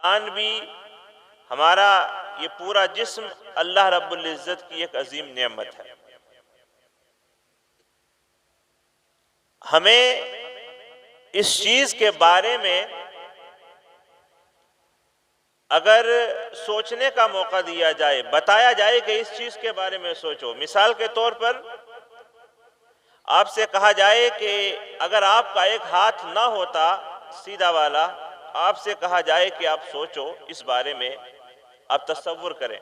زبان بھی ہمارا یہ پورا جسم اللہ رب العزت کی ایک عظیم نعمت ہے. ہمیں اس چیز کے بارے میں اگر سوچنے کا موقع دیا جائے، بتایا جائے کہ اس چیز کے بارے میں سوچو. مثال کے طور پر آپ سے کہا جائے کہ اگر آپ کا ایک ہاتھ نہ ہوتا سیدھا والا، آپ سے کہا جائے کہ آپ سوچو اس بارے میں، آپ تصور کریں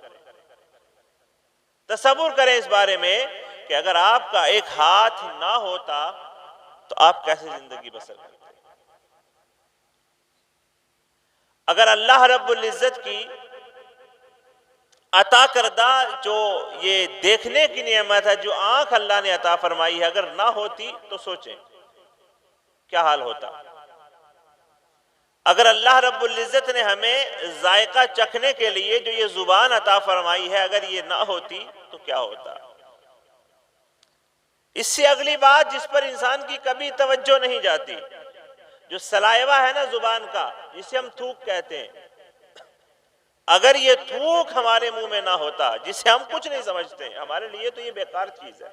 اس بارے میں کہ اگر آپ کا ایک ہاتھ نہ ہوتا تو آپ کیسے زندگی بسر کرتے. اگر اللہ رب العزت کی عطا کردہ جو یہ دیکھنے کی نعمت ہے، جو آنکھ اللہ نے عطا فرمائی ہے، اگر نہ ہوتی تو سوچیں کیا حال ہوتا. اگر اللہ رب العزت نے ہمیں ذائقہ چکھنے کے لیے جو یہ زبان عطا فرمائی ہے، اگر یہ نہ ہوتی تو کیا ہوتا. اس سے اگلی بات جس پر انسان کی کبھی توجہ نہیں جاتی، جو سلائیوا ہے نا زبان کا، جسے ہم تھوک کہتے ہیں، اگر یہ تھوک ہمارے منہ میں نہ ہوتا، جسے ہم کچھ نہیں سمجھتے، ہمارے لیے تو یہ بیکار چیز ہے.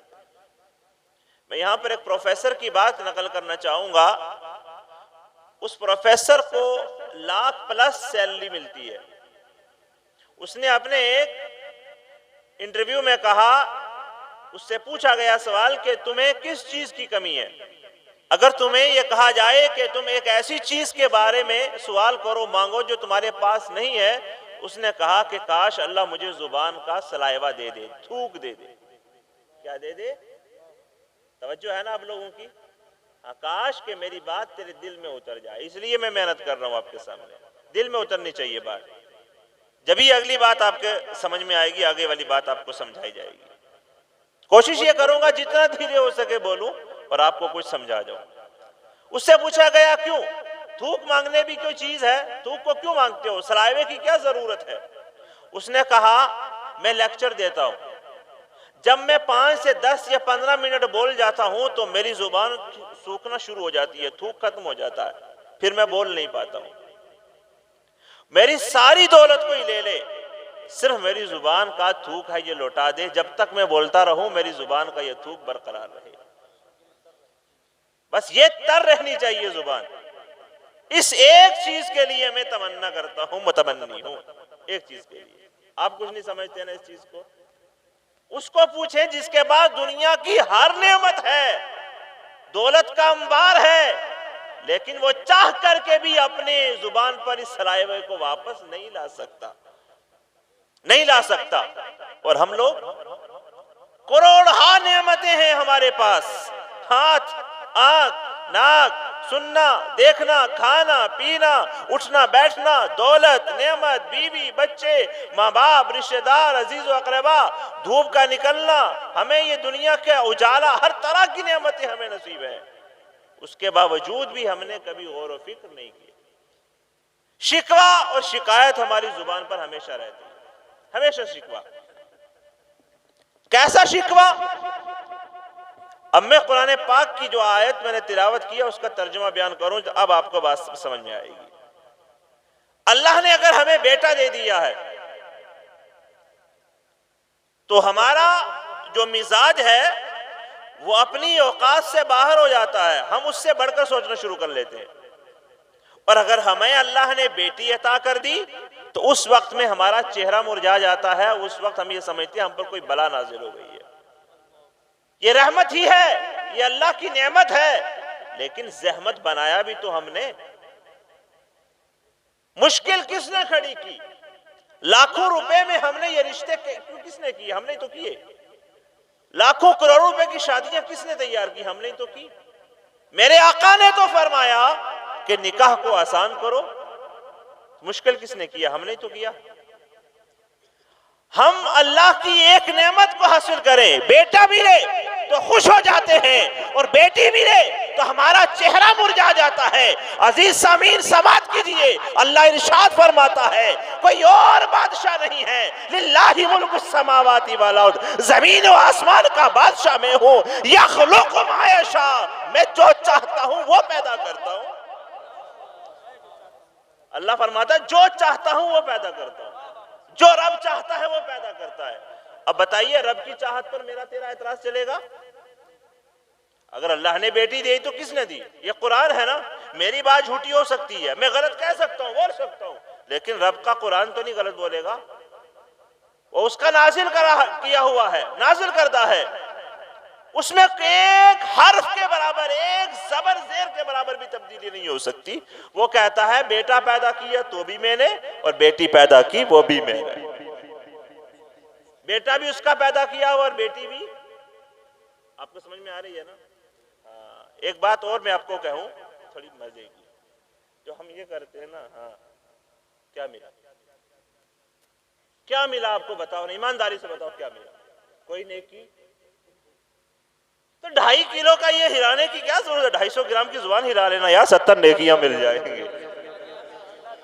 میں یہاں پر ایک پروفیسر کی بات نقل کرنا چاہوں گا. اس پروفیسر کو لاکھ+ سیلری ملتی ہے. اس نے اپنے ایک انٹرویو میں کہا، اس سے پوچھا گیا سوال کہ تمہیں کس چیز کی کمی ہے. اگر تمہیں یہ کہا جائے کہ تم ایک ایسی چیز کے بارے میں سوال کرو، مانگو جو تمہارے پاس نہیں ہے، اس نے کہا کہ کاش اللہ مجھے زبان کا سلائیوا دے دے، تھوک دے دے. کیا دے دے؟ توجہ ہے نا آپ لوگوں کی؟ کاش کہ میری بات تیرے دل میں اتر جائے. اس لیے میں محنت کر رہا ہوں آپ کے سامنے. دل میں اترنی چاہیے بات، جبھی اگلی بات آپ کے سمجھ میں آئے گی، آگے والی بات آپ کو سمجھائی جائے گی. کوشش یہ کروں گا جتنا دھیرے ہو سکے بولوں اور آپ کو کچھ سمجھا جاؤں. اس سے پوچھا گیا کیوں تھوک مانگنے بھی کوئی چیز ہے، تھوک کو کیوں مانگتے ہو، سلائیوے کی کیا ضرورت ہے. اس نے کہا میں لیکچر دیتا ہوں، جب میں 5 سے 10 یا 15 منٹ بول جاتا ہوں تو میری زبان سوکھنا شروع ہو جاتی ہے، تھوک ختم ہو جاتا ہے، پھر میں بول نہیں پاتا ہوں. میری ساری دولت کوئی لے لے، صرف میری زبان کا تھوک ہے یہ لوٹا دے، جب تک میں بولتا رہوں میری زبان کا یہ تھوک برقرار رہے. بس یہ تر رہنی چاہیے زبان. اس ایک چیز کے لیے میں تمنا کرتا ہوں، متمنی ہوں ایک چیز کے لیے. آپ کچھ نہیں سمجھتے نا اس چیز کو؟ اس کو پوچھیں جس کے بعد دنیا کی ہر نعمت ہے، دولت کا انبار ہے، لیکن وہ چاہ کر کے بھی اپنے زبان پر اس سلائیوے کو واپس نہیں لا سکتا. اور ہم لوگ کروڑہا نعمتیں ہیں ہمارے پاس، ہاتھ، آنکھ، ناک، سننا، دیکھنا، کھانا، پینا، اٹھنا بیٹھنا، دولت، نعمت، بیوی، بچے، ماں باپ، رشتہ دار، عزیز و اقربا، دھوپ کا نکلنا، ہمیں یہ دنیا کے اجالا، ہر طرح کی نعمتیں ہمیں نصیب ہیں. اس کے باوجود بھی ہم نے کبھی غور و فکر نہیں کی. شکوہ اور شکایت ہماری زبان پر ہمیشہ رہتی ہے، ہمیشہ شکوہ. کیسا شکوہ؟ اب میں قرآن پاک کی جو آیت میں نے تلاوت کیا اس کا ترجمہ بیان کروں تو اب آپ کو بات سمجھ میں آئے گی. اللہ نے اگر ہمیں بیٹا دے دیا ہے تو ہمارا جو مزاج ہے وہ اپنی اوقات سے باہر ہو جاتا ہے، ہم اس سے بڑھ کر سوچنا شروع کر لیتے ہیں. اور اگر ہمیں اللہ نے بیٹی عطا کر دی تو اس وقت میں ہمارا چہرہ مرجھا جاتا ہے، اس وقت ہم یہ سمجھتے ہیں ہم پر کوئی بلا نازل ہو گئی ہے. یہ رحمت ہی ہے، یہ اللہ کی نعمت ہے، لیکن زحمت بنایا بھی تو ہم نے. مشکل کس نے کھڑی کی؟ لاکھوں روپے میں ہم نے یہ رشتے کس نے کیے؟ ہم نے تو کیے. لاکھوں کروڑوں روپے کی شادیاں کس نے تیار کی؟ ہم نے تو کی. میرے آقا نے تو فرمایا کہ نکاح کو آسان کرو، مشکل کس نے کیا؟ ہم نے تو کیا. ہم اللہ کی ایک نعمت کو حاصل کریں، بیٹا بھی لے تو خوش ہو جاتے ہیں اور بیٹی بھی لے تو ہمارا چہرہ مرجھا جاتا ہے. عزیز سامعین سماعت کیجئے، اللہ ارشاد فرماتا ہے کوئی اور بادشاہ نہیں ہے، للہ ملک السماوات والارض، زمین و آسمان کا بادشاہ میں ہوں. یخلق ما یشاء، میں جو چاہتا ہوں وہ پیدا کرتا ہوں. اللہ فرماتا ہے جو چاہتا ہوں وہ پیدا کرتا ہوں، جو رب چاہتا ہے وہ پیدا کرتا ہے۔ اب بتائیے رب کی چاہت پر میرا تیرا اعتراض چلے گا؟ اگر اللہ نے بیٹی دی تو کس نے دی؟ یہ قرآن ہے نا، میری بات جھوٹی ہو سکتی ہے، میں غلط کہہ سکتا ہوں، بول سکتا ہوں، لیکن رب کا قرآن تو نہیں غلط بولے گا، وہ اس کا نازل کیا ہوا ہے، نازل کردہ ہے، اس میں ایک حرف کے برابر، ایک زبر زیر کے برابر بھی تبدیلی نہیں ہو سکتی۔ وہ کہتا ہے بیٹا پیدا کیا تو بھی میں نے، اور بیٹی پیدا کی وہ بھی میں نے، بیٹا بھی اس کا پیدا کیا اور بیٹی بھی۔ آپ کو سمجھ میں آ رہی ہے نا؟ ایک بات اور میں آپ کو کہوں تھوڑی مزے کی، جو ہم یہ کرتے ہیں نا، کیا ملا؟ کیا ملا آپ کو بتاؤ نا، ایمانداری سے بتاؤ کیا ملا؟ کوئی نیکی؟ تو 2.5 کلو کا یہ ہرانے کی کیا ضرورت ہے؟ 250 گرام کی زبان ہرا لینا یار، 70 نیکیاں مل جائیں گی۔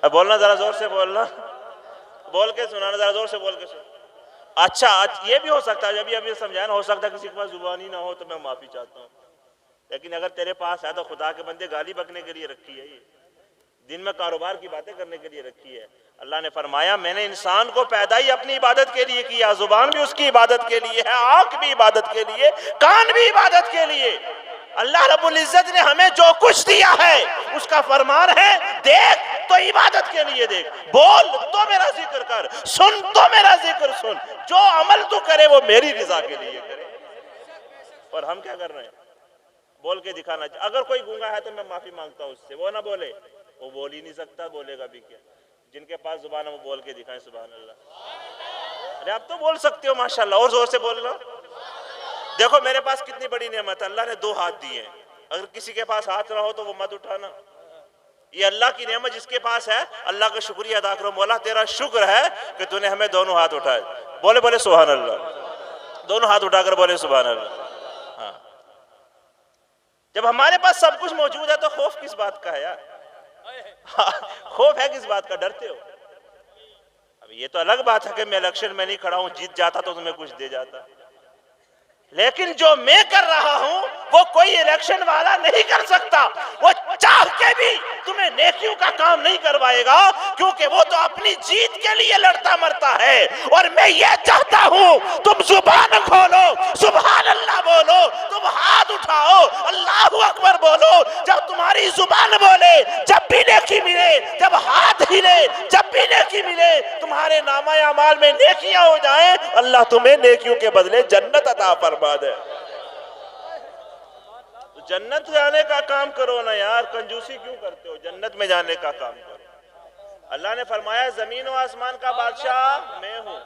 اب بولنا ذرا زور سے، بولنا، بول کے سنانا، ذرا زور سے بول کے سنانا۔ اچھا یہ بھی ہو سکتا ہے، جب ابھی سمجھانا، ہو سکتا ہے کسی کے پاس زبان ہی نہ ہو تو میں معافی چاہتا ہوں، لیکن اگر تیرے پاس ہے تو خدا کے بندے گالی بکنے کے لیے رکھی ہے، یہ دن میں کاروبار کی باتیں کرنے کے لیے رکھی ہے۔ اللہ نے فرمایا میں نے انسان کو پیدا ہی اپنی عبادت کے لیے کیا، زبان بھی اس کی عبادت کے لیے ہے، آنکھ بھی عبادت کے لیے، کان بھی عبادت کے لیے۔ اللہ رب العزت نے ہمیں جو کچھ دیا ہے اس کا فرمان ہے دیکھ تو عبادت کے لیے دیکھ، بول تو میرا ذکر کر، سن تو میرا ذکر سن، جو عمل تو کرے وہ میری رضا کے لیے کرے۔ اور ہم کیا کر رہے ہیں؟ بول کے دکھانا چاہیے۔ اگر کوئی گونگا ہے تو میں معافی مانگتا ہوں اس سے، وہ نہ بولے، وہ بول ہی نہیں سکتا، بولے گا بھی کیا؟ جن کے پاس زبان ہے وہ بول کے دکھائیں سبحان اللہ۔ ارے آپ تو بول سکتے ہو ماشاءاللہ، اور زور سے بولنا۔ دیکھو میرے پاس کتنی بڑی نعمت ہے، اللہ نے 2 ہاتھ دیے ہیں، اگر کسی کے پاس ہاتھ نہ ہو تو وہ مت اٹھانا۔ یہ اللہ کی نعمت جس کے پاس ہے، اللہ کا شکریہ ادا کرو، مولا تیرا شکر ہے کہ تو نے ہمیں دونوں ہاتھ اٹھائے۔ بولے سبحان اللہ، دونوں ہاتھ اٹھا کر بولے سبحان اللہ۔ ہاں، جب ہمارے پاس سب کچھ موجود ہے تو خوف کس بات کا ہے یار؟ خوف ہے کس بات کا؟ ڈرتے ہو؟ اب یہ تو الگ بات ہے کہ میں الیکشن میں نہیں کھڑا ہوں، جیت جاتا تو تمہیں کچھ دے جاتا، لیکن جو میں کر رہا ہوں وہ کوئی الیکشن والا نہیں کر سکتا، وہ چاہ کے بھی تمہیں نیکیوں کا کام نہیں کروائے گا، کیونکہ وہ تو اپنی جیت کے لیے لڑتا مرتا ہے۔ اور میں یہ چاہتا ہوں تم زبان کھولو، سبحان اللہ بولو، تم ہاتھ اٹھاؤ، اللہ اکبر بولو، جب تمہاری زبان بولے جب بھی نیکی ملے، جب ہاتھ ہلے جب بھی نیکی ملے، تمہارے نامہ اعمال میں نیکیاں ہو جائیں، اللہ تمہیں نیکیوں کے بدلے جنت عطا فرما دے۔ جنت جانے کا کام کرو نا یار، کنجوسی کیوں کرتے ہو؟ جنت میں جانے کا کام کرو۔ اللہ نے فرمایا زمین و آسمان کا بادشاہ میں ہوں،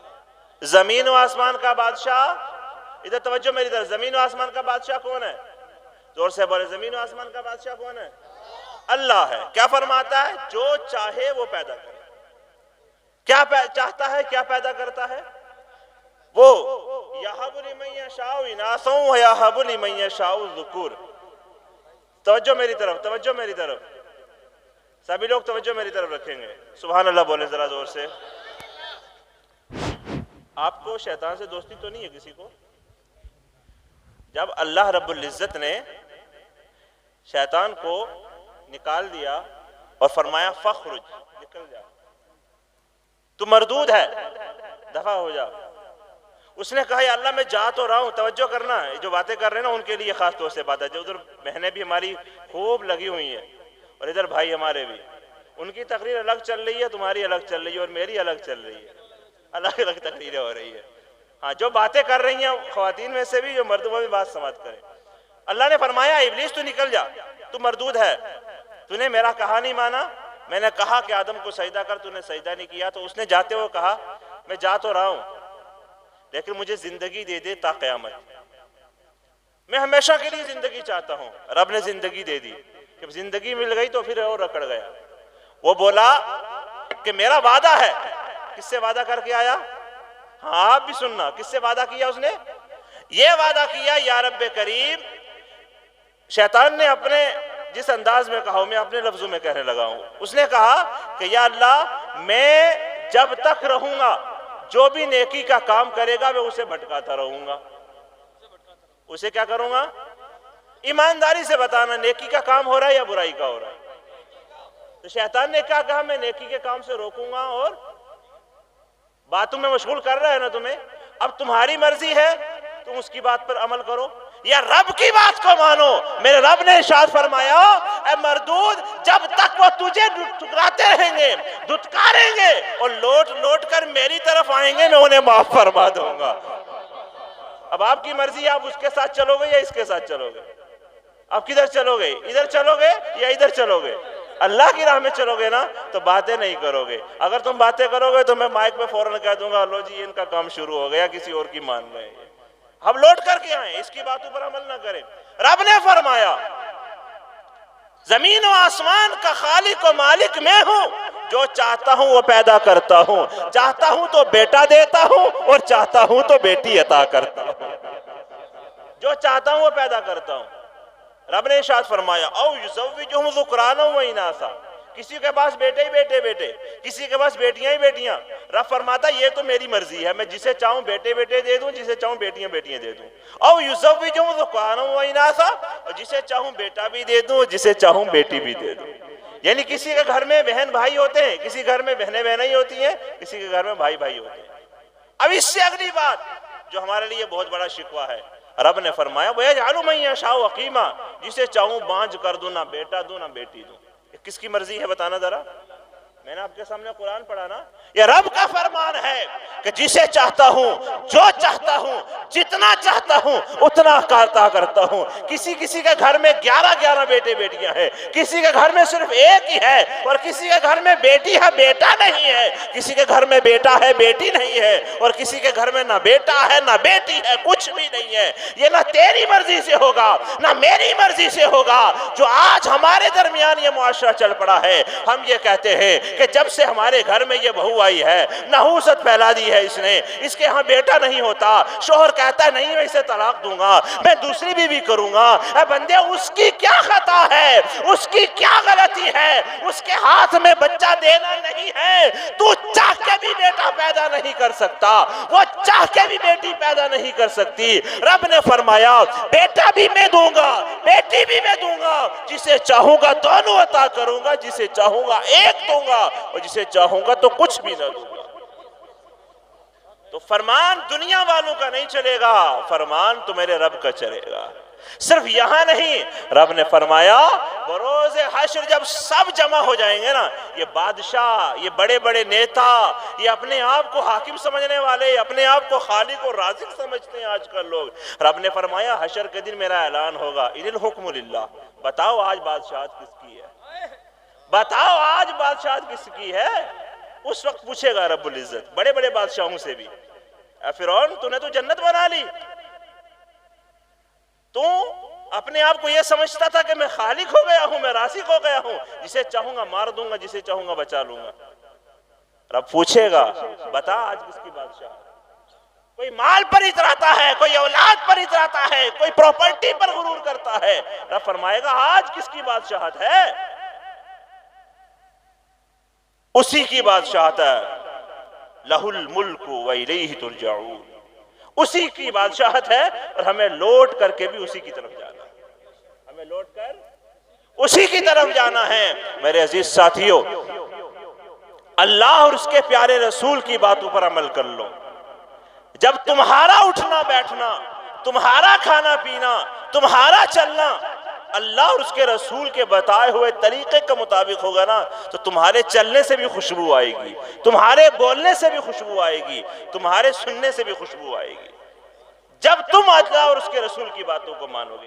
زمین و آسمان کا بادشاہ، ادھر توجہ میری طرف، زمین و آسمان کا بادشاہ کون ہے؟ زور سے بولے، زمین و آسمان کا بادشاہ کون ہے؟ اللہ ہے۔ کیا فرماتا ہے؟ جو چاہے وہ پیدا کرے۔ کیا چاہتا ہے؟ کیا پیدا کرتا ہے؟ وہ یَحَبُ لِمَن یَشَاءُ اِنَاثًا وَیَحَبُ لِمَن یَشَاءُ الذُّکُورَ۔ توجہ میری طرف، توجہ میری طرف، سبھی لوگ توجہ میری طرف رکھیں گے، سبحان اللہ بولیں ذرا زور سے۔ آپ کو شیطان سے دوستی تو نہیں ہے کسی کو؟ جب اللہ رب العزت نے شیطان کو نکال دیا اور فرمایا فخرج، نکل جا، تو مردود ہے، دفع ہو جا، اس نے کہا یا اللہ میں جا تو رہا ہوں، توجہ کرنا، جو باتیں کر رہے ہیں نا ان کے لیے خاص طور سے بات ہے، جو ادھر بہنیں بھی ہماری خوب لگی ہوئی ہیں اور ادھر بھائی ہمارے بھی، ان کی تقریر الگ چل رہی ہے، تمہاری الگ چل رہی ہے اور میری الگ چل رہی ہے، الگ الگ تقریریں ہو رہی ہے۔ ہاں، جو باتیں کر رہی ہیں خواتین میں سے بھی، جو مردوں میں بھی بات سماعت کریں۔ اللہ نے فرمایا ابلیس تو نکل جا، تو مردود ہے، تو نے میرا کہا نہیں مانا، میں نے کہا کہ آدم کو سجدہ کر، تو نے سجدہ نہیں کیا، تو اس نے جاتے ہوئے کہا میں جا تو رہا ہوں لیکن مجھے زندگی دے دے تا قیامت، میں ہمیشہ کے لیے زندگی چاہتا ہوں۔ رب نے زندگی دے دی، جب زندگی مل گئی تو پھر اور رکڑ گیا، وہ بولا کہ میرا وعدہ ہے، کس سے وعدہ کر کے آیا؟ ہاں آپ بھی سننا، کس سے وعدہ کیا اس نے؟ یہ وعدہ کیا یا رب کریم، شیطان نے اپنے جس انداز میں کہا میں اپنے لفظوں میں کہنے لگا ہوں، اس نے کہا کہ یا اللہ میں جب تک رہوں گا جو بھی نیکی کا کام کرے گا میں اسے بھٹکاتا رہوں گا۔ اسے کیا کروں گا؟ ایمانداری سے بتانا نیکی کا کام ہو رہا ہے یا برائی کا ہو رہا ہے؟ تو شیطان نے کیا کہا؟ میں نیکی کے کام سے روکوں گا اور باتوں میں مشغول کر رہا ہے نا تمہیں، اب تمہاری مرضی ہے، تم اس کی بات پر عمل کرو یا رب کی بات کو مانو۔ میرے رب نے ارشاد فرمایا، اے مردود، جب تک وہ تجھے ٹھکراتے رہیں گے، دھتکاریں گے اور لوٹ لوٹ کر میری طرف آئیں گے، میں انہیں معاف فرما دوں گا۔ اب آپ کی مرضی ہے، آپ اس کے ساتھ چلو گے یا اس کے ساتھ چلو گے؟ آپ کدھر چلو گے؟ ادھر چلو گے یا ادھر چلو گے؟ اللہ کی راہ میں چلو گے نا تو باتیں نہیں کرو گے۔ اگر تم باتیں کرو گے تو میں مائک پہ فوراً کہہ دوں گا، لو جی ان کا کام شروع ہو گیا، کسی اور کی مان گئے۔ ہم لوٹ کر کے آئیں، اس کی باتوں پر عمل نہ کریں۔ رب نے فرمایا، زمین و آسمان کا خالق و مالک میں ہوں، جو چاہتا ہوں وہ پیدا کرتا ہوں، چاہتا ہوں تو بیٹا دیتا ہوں اور چاہتا ہوں تو بیٹی عطا کرتا ہوں۔ جو چاہتا ہوں وہ پیدا کرتا ہوں۔ رب نے ارشاد فرمایا، او یزوجہم ذکرانا و اناثا، کسی کے پاس بیٹے ہی بیٹے، کسی کے پاس بیٹیاں ہی بیٹیاں۔ رب فرماتا یہ تو میری مرضی ہے، میں جسے چاہوں بیٹے دے دوں، جسے چاہوں بیٹیاں دے دوں۔ او یزوجہم ذکرانا و اناثا، اور جسے چاہوں بیٹا بھی دے دوں، جسے چاہوں بیٹی بھی دے دوں۔ یعنی کسی کے گھر میں بہن بھائی ہوتے ہیں، کسی گھر میں بہنیں ہی ہوتی ہیں، کسی کے گھر میں بھائی ہوتے ہیں۔ اب اس سے اگلی بات جو ہمارے لیے بہت بڑا شکوہ ہے، رب نے فرمایا، وَيَجْعَلُ مَن يَشَاءُ عَقِيمًا، جسے چاہوں بانجھ کر دوں، نہ بیٹا دوں نہ بیٹی دوں۔ یہ کس کی مرضی ہے بتانا ذرا؟ میں نے آپ کے سامنے قرآن پڑھا نا، یہ رب کا فرمان ہے کہ جسے چاہتا ہوں، جو چاہتا ہوں، جتنا چاہتا ہوں اتنا کرتا ہوں۔ کسی کے گھر میں 11 بیٹے بیٹیاں ہیں، کسی کے گھر میں صرف ایک ہی ہے، اور کسی کے گھر میں بیٹی ہے بیٹا نہیں ہے، کسی کے گھر میں بیٹا ہے بیٹی نہیں ہے، اور کسی کے گھر میں نہ بیٹا ہے نہ بیٹی ہے، کچھ بھی نہیں ہے۔ یہ نہ تیری مرضی سے ہوگا نہ میری مرضی سے ہوگا۔ جو آج ہمارے درمیان یہ معاشرہ چل پڑا ہے، ہم یہ کہتے ہیں کہ جب سے ہمارے گھر میں یہ بہو آئی ہے، نحوست پھیلا دی ہے اس نے، اس کے ہاں بیٹا نہیں ہوتا، شوہر کہتا ہے نہیں میں اسے طلاق دوں گا، میں دوسری بیوی کروں گا۔ اے بندے، اس کی کیا خطا ہے؟ اس کی کیا غلطی ہے؟ اس کے ہاتھ میں بچہ دینا نہیں ہے۔ تو چاہ کے بھی بیٹا پیدا نہیں کر سکتا، وہ چاہ کے بھی بیٹی پیدا نہیں کر سکتی۔ رب نے فرمایا، بیٹا بھی میں دوں گا، بیٹی بھی میں دوں گا، جسے چاہوں گا دونوں عطا کروں گا، جسے چاہوں گا ایک دوں گا اور جسے چاہوں گا تو کچھ بھی نہ دوں گا۔ تو فرمان دنیا والوں کا نہیں چلے گا، فرمان تو میرے رب کا چلے گا۔ صرف یہاں نہیں، رب نے فرمایا بروز حشر جب سب جمع ہو جائیں گے نا، یہ بادشاہ، یہ بڑے بڑے نیتا، یہ اپنے آپ کو حاکم سمجھنے والے، اپنے آپ کو خالق اور رازق سمجھتے ہیں آج کل لوگ۔ رب نے فرمایا حشر کے دن میرا اعلان ہوگا، ان الحکم للہ، بتاؤ آج بادشاہت کس کی ہے؟ بتاؤ آج بادشاہت کس کی ہے؟ اس وقت پوچھے گا رب العزت بڑے بڑے بادشاہوں سے بھی، اے فرعون تو نے تو جنت بنا لی، تو اپنے آپ کو یہ سمجھتا تھا کہ میں خالق ہو گیا ہوں، میں رازق ہو گیا ہوں، جسے چاہوں گا مار دوں گا، جسے چاہوں گا بچا لوں گا۔ رب پوچھے گا بتا آج کس کی بادشاہ؟ کوئی مال پر اتراتا ہے، کوئی اولاد پر اتراتا ہے، کوئی پراپرٹی پر غرور کرتا ہے۔ رب فرمائے گا آج کس کی بادشاہت ہے؟ اسی کی بادشاہت ہے، لَهُ الْمُلْكُ وَإِلَيْهِ تُرْجَعُونَ، اسی کی بادشاہت ہے، اور ہمیں لوٹ کر کے بھی اسی کی طرف جانا ہے، ہمیں لوٹ کر اسی کی طرف جانا ہے۔ میرے عزیز ساتھیوں، اللہ اور اس کے پیارے رسول کی باتوں پر عمل کر لو۔ جب تمہارا اٹھنا بیٹھنا، تمہارا کھانا پینا، تمہارا چلنا اللہ اور اس کے رسول کے بتائے ہوئے طریقے کے مطابق ہوگا نا، تو تمہارے چلنے سے بھی خوشبو آئے گی، تمہارے بولنے سے بھی خوشبو آئے گی، تمہارے سننے سے بھی خوشبو آئے گی، جب تم اللہ اور اس کے رسول کی باتوں کو مانو گے۔